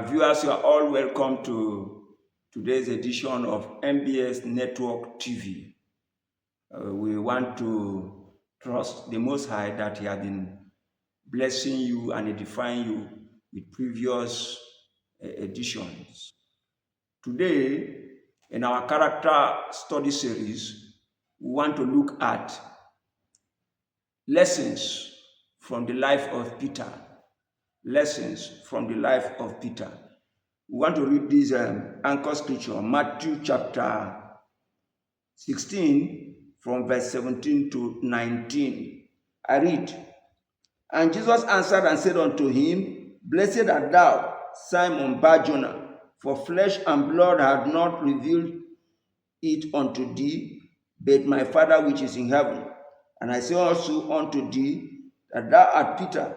Viewers, you are all welcome to today's edition of MBS Network TV. We want to trust the Most High that He has been blessing you and edifying you with previous editions. Today, in our character study series, we want to look at lessons from the life of Peter. Lessons from the life of Peter. We want to read this anchor scripture, Matthew chapter 16, from verse 17 to 19. I read, "And Jesus answered and said unto him, Blessed art thou, Simon Bar-Jonah, for flesh and blood had not revealed it unto thee, but my Father which is in heaven. And I say also unto thee, that thou art Peter,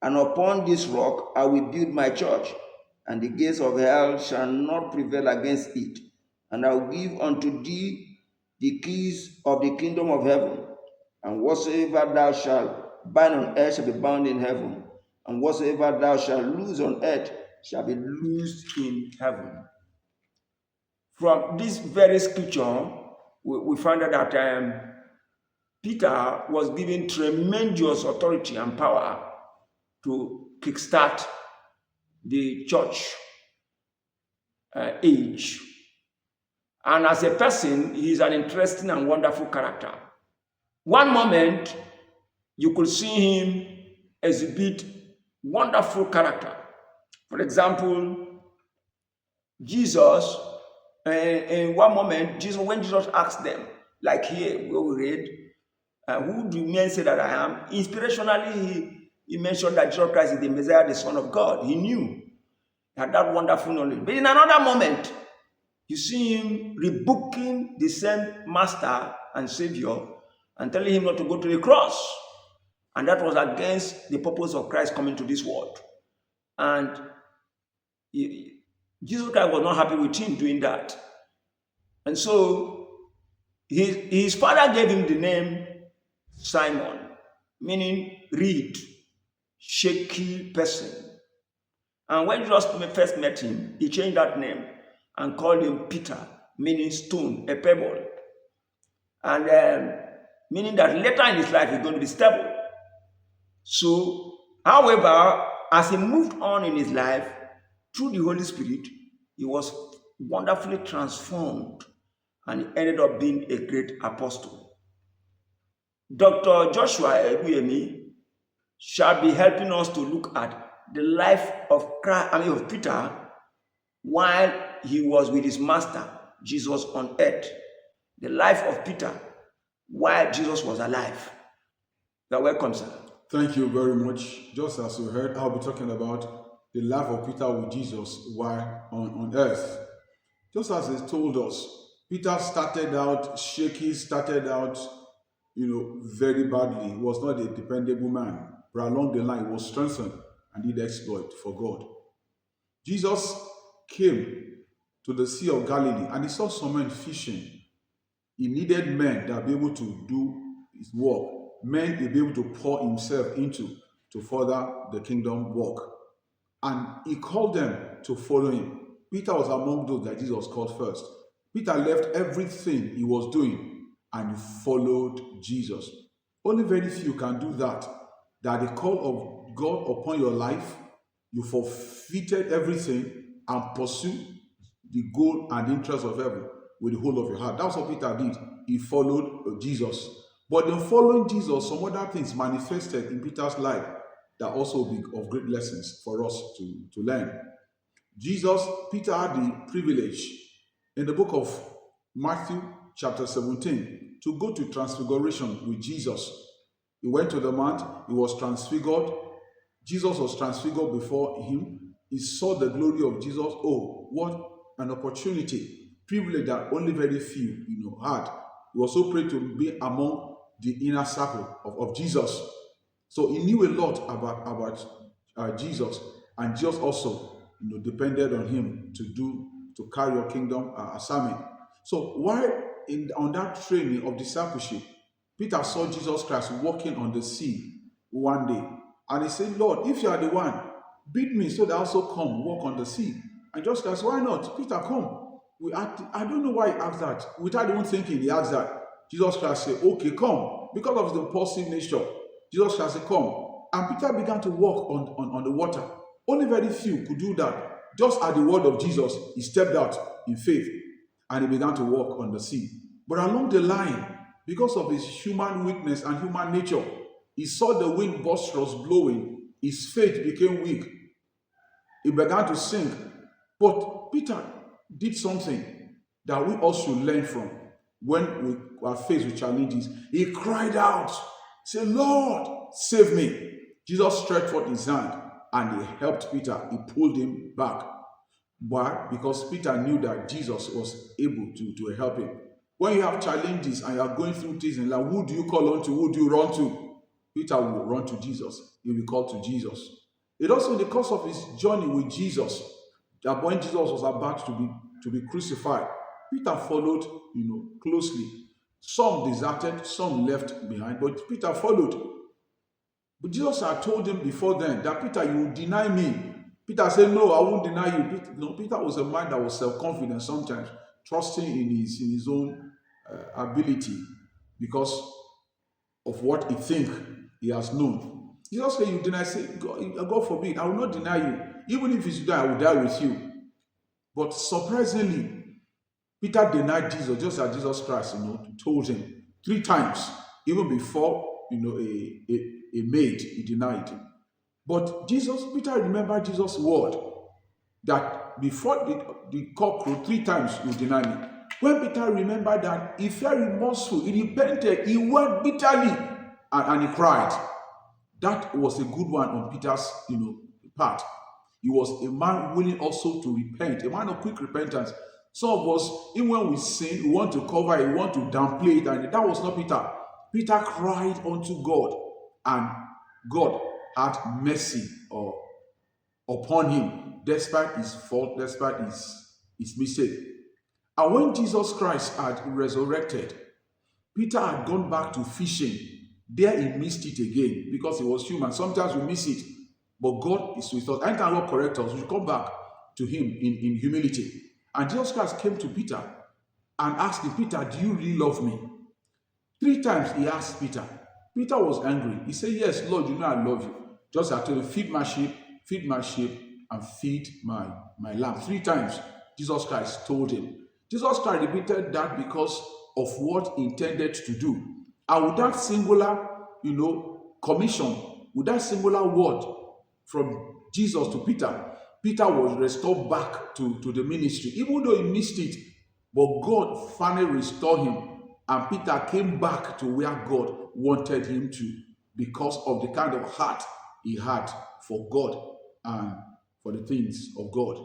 and upon this rock I will build my church, and the gates of hell shall not prevail against it. And I will give unto thee the keys of the kingdom of heaven. And whatsoever thou shalt bind on earth shall be bound in heaven, and whatsoever thou shalt loose on earth shall be loosed in heaven." From this very scripture, we find out that Peter was given tremendous authority and power to kickstart the church age. And as a person, he is an interesting and wonderful character. One moment, you could see him exhibit wonderful character. For example, Jesus, in one moment, when Jesus asked them, like here, where we read, "Who do men say that I am?" Inspirationally, he mentioned that Jesus Christ is the Messiah, the Son of God. He knew. He had that wonderful knowledge. But in another moment, you see him rebuking the same Master and Savior and telling him not to go to the cross. And that was against the purpose of Christ coming to this world. And Jesus Christ was not happy with him doing that. And so his father gave him the name Simon, meaning reed, shaky person. And when Jesus first met him, he changed that name and called him Peter, meaning stone, a pebble. And meaning that later in his life he's going to be stable. So, however, as he moved on in his life, through the Holy Spirit, he was wonderfully transformed and he ended up being a great apostle. Dr. Joshua Ebuyemi shall be helping us to look at the life of Peter while he was with his master, Jesus, on earth. The life of Peter while Jesus was alive. You're welcome, sir. Thank you very much. Just as you heard, I'll be talking about the life of Peter with Jesus while on earth. Just as he told us, Peter started out shaky, very badly. He was not a dependable man. But along the line, he was strengthened and did exploit for God. Jesus came to the Sea of Galilee and he saw some men fishing. He needed men that would be able to do his work, men he'd be able to pour himself into to further the kingdom work. And he called them to follow him. Peter was among those that Jesus called first. Peter left everything he was doing and he followed Jesus. Only very few can do that. That the call of God upon your life, you forfeited everything and pursue the goal and interest of heaven with the whole of your heart. That's what Peter did. He followed Jesus. But in following Jesus, some other things manifested in Peter's life that also will be of great lessons for us to learn. Peter had the privilege in the book of Matthew chapter 17 to go to transfiguration with Jesus. He went to the mount, he was transfigured. Jesus was transfigured before him. He saw the glory of Jesus. Oh, what an opportunity, privilege that only very few had. He was so proud to be among the inner circle of Jesus. So he knew a lot about Jesus, and Jesus also depended on him to carry your kingdom assignment. So while on that training of discipleship, Peter saw Jesus Christ walking on the sea one day, and he said, "Lord, if you are the one, Bid me so that I also come walk on the sea. And Jesus Christ, why not? Peter, come. I don't know why he asked that. Without even thinking, he asked that. Jesus Christ said, okay, come. Because of his impulsive nature, Jesus Christ said, come. And Peter began to walk on the water. Only very few could do that. Just at the word of Jesus, he stepped out in faith and he began to walk on the sea. But along the line, because of his human weakness and human nature, he saw the wind boisterous blowing. His faith became weak. He began to sink. But Peter did something that we all should learn from when we are faced with challenges. He cried out, say, Lord, save me. Jesus stretched forth his hand and he helped Peter. He pulled him back. Why? Because Peter knew that Jesus was able to help him. When you have challenges and you are going through things in life, who do you call on to? Who do you run to? Peter will run to Jesus. He will be called to Jesus. It also in the course of his journey with Jesus, that when Jesus was about to be crucified, Peter followed, closely. Some deserted, some left behind, but Peter followed. But Jesus had told him before then that Peter, you will deny me. Peter said, no, I won't deny you. Peter was a man that was self-confident sometimes, trusting in his own ability because of what he think he has known. Jesus said, you deny, say, God forbid, I will not deny you. Even if it's die, I will die with you. But surprisingly, Peter denied Jesus just as Jesus Christ, told him 3 times, even before, a maid, he denied him. But Peter remembered Jesus' word that before the cock crowed 3 times, you deny me. When Peter remembered that, he felt remorseful, he repented, he wept bitterly, and he cried. That was a good one on Peter's, part. He was a man willing also to repent, a man of quick repentance. Some of us, even when we sin, we want to cover it, we want to downplay it, and that was not Peter. Peter cried unto God, and God had mercy upon him, despite his fault, despite his mistake. And when Jesus Christ had resurrected, Peter had gone back to fishing. There he missed it again because he was human. Sometimes we miss it, but God is with us. Anytime God corrects us, we should come back to him in humility. And Jesus Christ came to Peter and asked him, Peter, do you really love me? 3 times he asked Peter. Peter was angry. He said, yes, Lord, you know I love you. Just as I told you, feed my sheep, and feed my lamb. 3 times Jesus Christ told him. Jesus Christ repeated that because of what he intended to do. And with that singular, commission, with that singular word from Jesus to Peter, Peter was restored back to the ministry, even though he missed it. But God finally restored him, and Peter came back to where God wanted him to because of the kind of heart he had for God and for the things of God.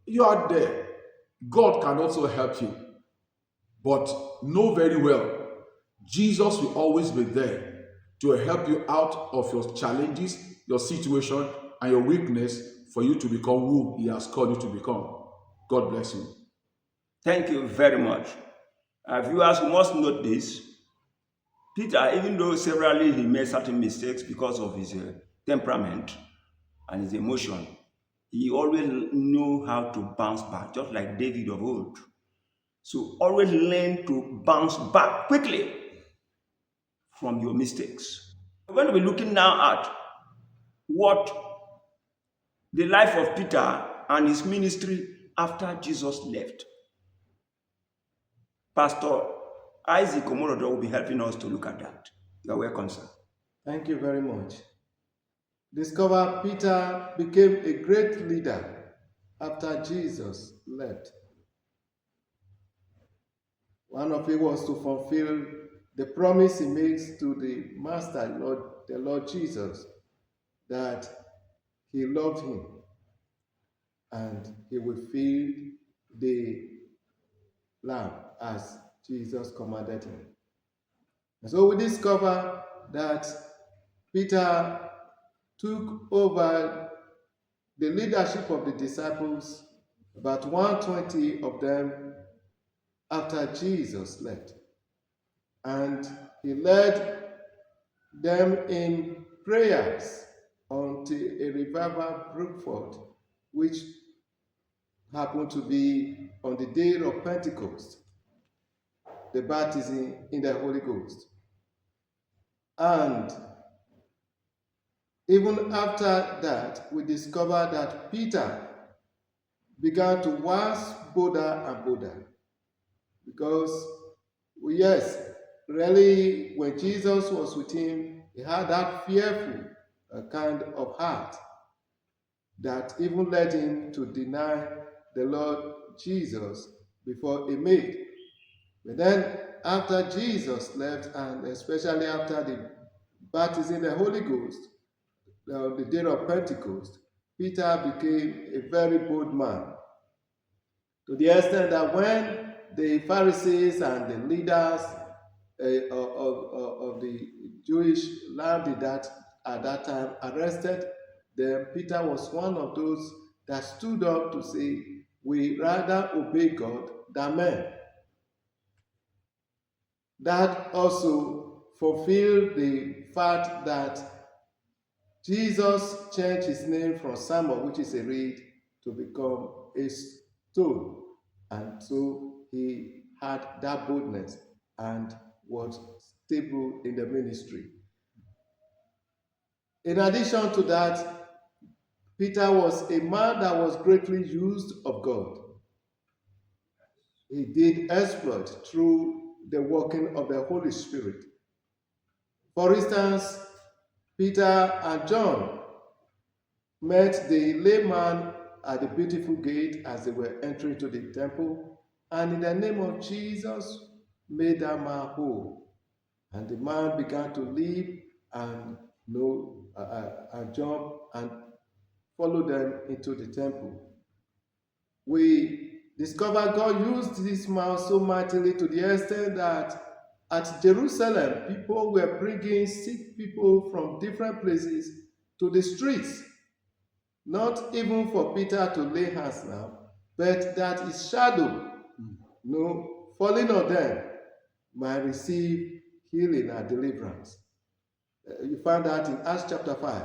You are there. God can also help you. But know very well, Jesus will always be there to help you out of your challenges, your situation, and your weakness for you to become who he has called you to become. God bless you. Thank you very much. Viewers must note this. Peter, even though severally he made certain mistakes because of his temperament and his emotion, he always knew how to bounce back, just like David of old. So always learn to bounce back quickly from your mistakes. We're going to be looking now at what the life of Peter and his ministry after Jesus left. Pastor Isaac Omorodo will be helping us to look at that. You're welcome, sir. Thank you very much. Discover Peter became a great leader after Jesus left. One of it was to fulfill the promise he makes to the Master, the Lord Jesus, that he loved him and he would feed the lamb as Jesus commanded him. And so we discover that Peter took over the leadership of the disciples, about 120 of them, after Jesus left. And he led them in prayers unto until a revival broke forth, which happened to be on the day of Pentecost, the baptism in the Holy Ghost. And even after that, we discover that Peter began to wax bolder and bolder. Because, yes, really, when Jesus was with him, he had that fearful kind of heart that even led him to deny the Lord Jesus before a maid. But then, after Jesus left, and especially after the baptism in the Holy Ghost, the day of Pentecost, Peter became a very bold man, to the extent that when the Pharisees and the leaders of the Jewish land at that time arrested them, Peter was one of those that stood up to say, we rather obey God than men. That also fulfilled the fact that Jesus changed his name from Samuel, which is a reed, to become a stone. And so he had that boldness and was stable in the ministry. In addition to that, Peter was a man that was greatly used of God. He did exploit through the working of the Holy Spirit. For instance, Peter and John met the layman at the beautiful gate as they were entering to the temple, and in the name of Jesus made that man whole. And the man began to live and jump and follow them into the temple. We discover God used this man so mightily to the extent that at Jerusalem, people were bringing sick people from different places to the streets, not even for Peter to lay hands now, but that his shadow, falling on them, might receive healing and deliverance. You find that in Acts chapter 5.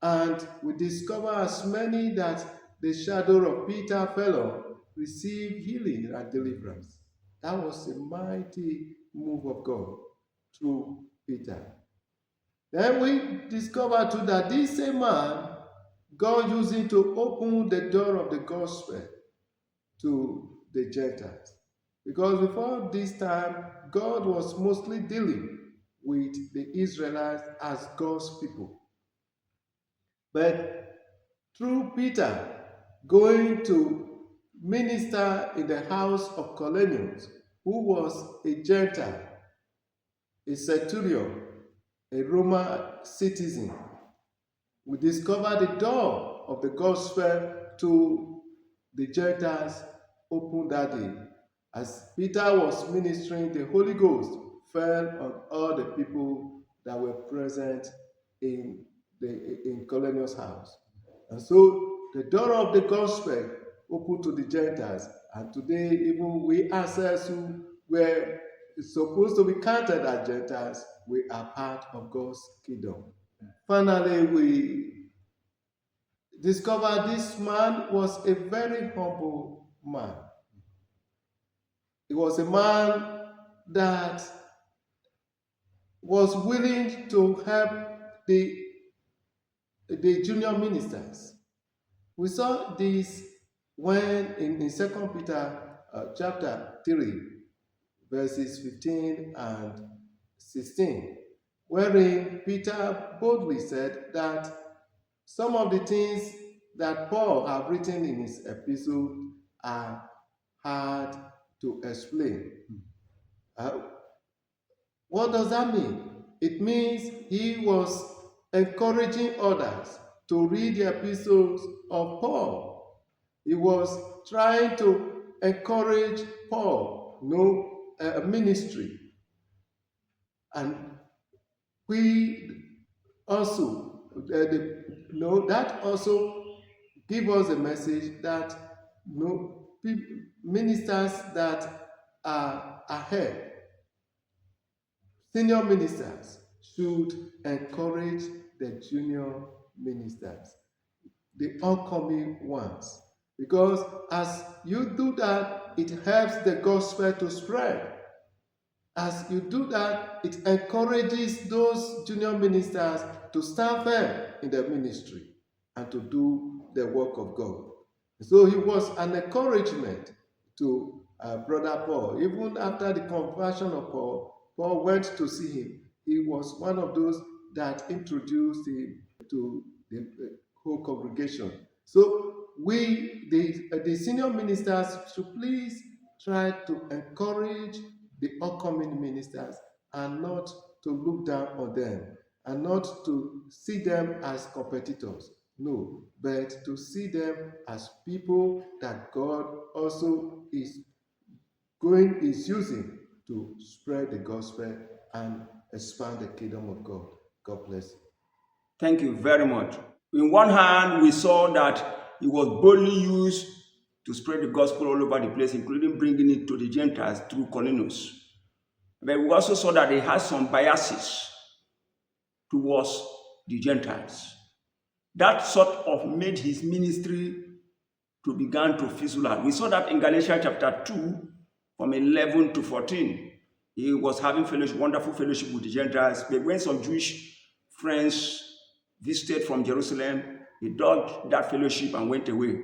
And we discover as many that the shadow of Peter fell on received healing and deliverance. That was a mighty move of God through Peter. Then we discover too that this same man, God used him to open the door of the gospel to the Gentiles. Because before this time, God was mostly dealing with the Israelites as God's people. But through Peter going to minister in the house of Cornelius, who was a Gentile, a centurion, a Roman citizen, we discover the door of the gospel to the Gentiles opened that day. As Peter was ministering, the Holy Ghost fell on all the people that were present in Cornelius' house. And so the door of the gospel opened to the Gentiles. And today, even we ourselves who were supposed to be counted as Gentiles, we are part of God's kingdom. Finally, we discover this man was a very humble man. He was a man that was willing to help the junior ministers. We saw this when in 2 Peter chapter 3, verses 15 and 16, wherein Peter boldly said that some of the things that Paul have written in his epistle are hard to explain. What does that mean? It means he was encouraging others to read the epistles of Paul. He was trying to encourage Paul, ministry. And we also, that also give us a message that ministers that are ahead, senior ministers, should encourage the junior ministers, the upcoming ones. Because as you do that, it helps the gospel to spread. As you do that, it encourages those junior ministers to stand firm in the ministry and to do the work of God. So he was an encouragement to Brother Paul. Even after the conversion of Paul, Paul went to see him. He was one of those that introduced him to the whole congregation. So we, the senior ministers, should please try to encourage the upcoming ministers and not to look down on them and not to see them as competitors. No, but to see them as people that God also is using to spread the gospel and expand the kingdom of God. God bless you. Thank you very much. In one hand, we saw that he was boldly used to spread the gospel all over the place, including bringing it to the Gentiles through Cornelius. But we also saw that he had some biases towards the Gentiles. That sort of made his ministry to begin to fizzle out. We saw that in Galatians chapter 2, from 11 to 14. He was having fellowship, wonderful fellowship with the Gentiles. But when some Jewish friends visited from Jerusalem, he dodged that fellowship and went away.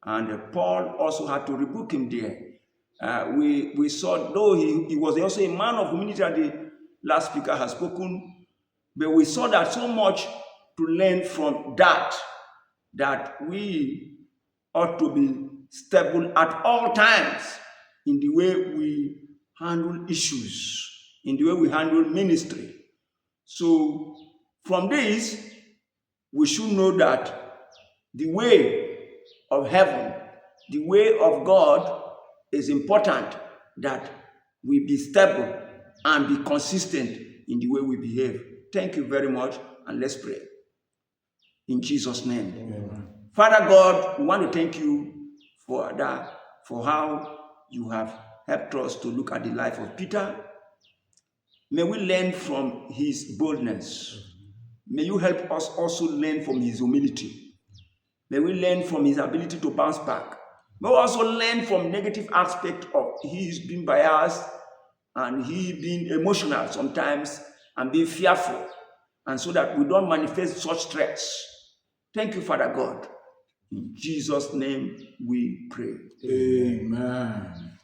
And Paul also had to rebuke him there. We saw, though he was also a man of humility, that the last speaker has spoken, but we saw that so much to learn from that we ought to be stable at all times in the way we handle issues, in the way we handle ministry. So from this, we should know that the way of heaven, the way of God, is important that we be stable and be consistent in the way we behave. Thank you very much, and let's pray. In Jesus' name. Amen. Father God, we want to thank you for that, for how you have helped us to look at the life of Peter. May we learn from his boldness. May you help us also learn from his humility. May we learn from his ability to bounce back. May we also learn from negative aspect of his being biased and he being emotional sometimes and being fearful, and so that we don't manifest such threats. Thank you, Father God. In Jesus' name we pray. Amen.